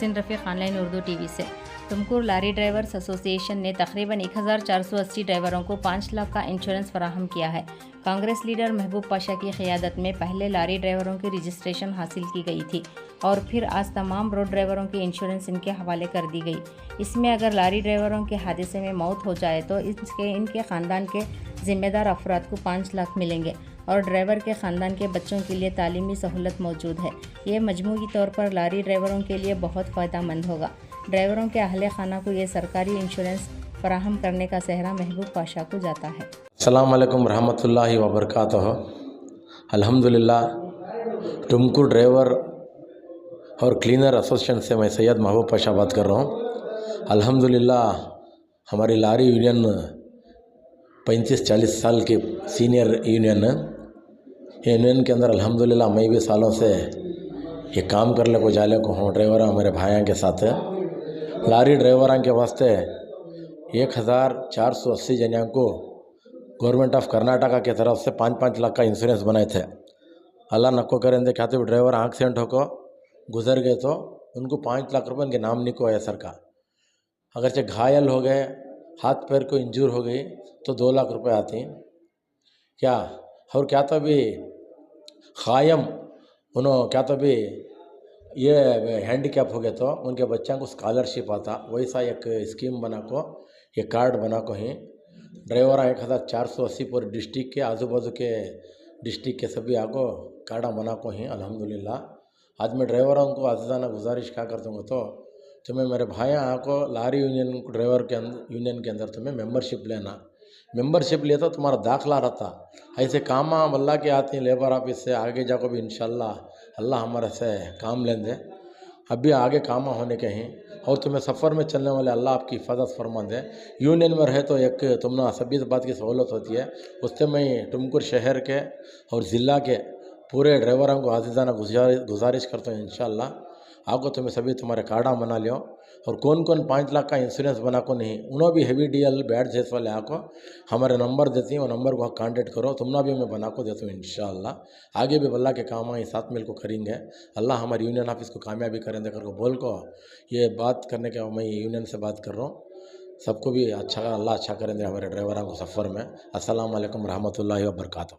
मोहसिन रफ़ीक online Urdu TV से। तुमकुर लारी drivers association ने तकरीबन 1480 ड्राइवरों को 5 लाख का इंश्योरेंस फराहम किया है। कांग्रेस लीडर महबूब पाशा की क़ियादत में पहले लारी ड्राइवरों की रजिस्ट्रेशन हासिल की गई थी और फिर आज तमाम रोड ड्राइवरों की इंश्योरेंस इनके हवाले कर दी गई। इसमें अगर लारी ड्राइवरों के हादसे में मौत हो जाए तो इनके ख़ानदान के ज़िम्मेदार अफराद को 5 लाख मिलेंगे और ड्राइवर के ख़ानदान के बच्चों के लिए तालीमी सहूलत मौजूद है। ये मजमूई तौर पर लारी ड्राइवरों के लिए बहुत फ़ायदेमंद होगा। ड्राइवरों के अहले खाना को ये सरकारी इंश्योरेंस फराहम करने का सेहरा महबूब पाशा को जाता है। अस्सलाम वालेकुम रहमतुल्लाहि व बरकातुहू। अल्हम्दुलिल्लाह, तुमकुर ड्राइवर और क्लीनर एसोसिएशन से मैं सैयद महबूब पाशा बात कर रहा हूँ। अल्हम्दुलिल्लाह, हमारी लारी यूनियन 35-40 साल की सीनियर यूनियन है। यूनियन के अंदर अल्हम्दुलिल्लाह मैं भी सालों से ये काम करने को जाले को हूँ। ड्राइवर हमारे भाइयों के साथ है। लारी ड्राइवरों के वास्ते 1480 जनियों को गवर्नमेंट ऑफ कर्नाटका की तरफ से 5-5 लाख का इंश्योरेंस बनाए थे। अल्लाह नको करेंगे क्या तो ड्राइवर एक्सीडेंट होकर गुजर गए तो उनको 5 लाख रुपये उनके नाम निको है सरकार। अगरचे घायल हो गए, हाथ पैर को इंजूर हो गई तो 2 लाख रुपए आते हैं क्या। और क्या तो भी ख़ायम उन्होंने क्या तो भी ये हैंडीकैप हो गए तो उनके बच्चों को स्कॉलरशिप आता। वैसा एक स्कीम बना को ये कार्ड बना को ही ड्राइवर 1480 पूरे डिस्ट्रिक्ट के आजू बाजू के डिस्ट्रिक्ट के सभी आको कार्डा बना को ही अल्हम्दुलिल्लाह। आज मैं ड्राइवरों को आज़ाना गुजारिश क्या करता हूँ तो तुम्हें मेरे भाई आको लारी यूनियन ड्राइवर के अंदर यूनियन के अंदर तुम्हें मेंबरशिप लेना। मेंबरशिप लिया तो तुम्हारा दाखला रहता। ऐसे काम अल्लाह के आते हैं लेबर ऑफिस से आगे जाको भी इंशाल्लाह अल्लाह हमारे से काम लेंगे। अभी आगे काम होने के हैं और तुम्हें सफ़र में चलने वाले अल्लाह आपकी हिफाजत फरमा दे। यूनियन में रहे तो एक तुमने सभी बात की सहूलत होती है। उससे मैं तुमकुर शहर के और ज़िला के पूरे ड्राइवरों को आज़ाना गुजारिश करता हूँ इंशाल्लाह आपको तुम्हें सभी तुम्हारे कार्डा बना लियो। और कौन कौन 5 लाख का इंश्योरेंस बना को नहीं उन्होंने भी हेवी डीएल बैड जैस वाले आको हमारे नंबर देती हैं। वो नंबर को कांटेक्ट करो, तुमना भी मैं बना को देता हूँ इंशाल्लाह। आगे भी अल्लाह के काम आए साथ मिल को करेंगे। अल्लाह हमारी यूनियन ऑफिस को कामयाबी करें देकर को बोल को ये बात करने के मैं यूनियन से बात कर रहा हूँ। सबको भी अच्छा अल्लाह अच्छा करेंगे हमारे ड्राइवरों को सफ़र में। अस्सलाम वालेकुम रहमतुल्लाहि व बरकातुहू।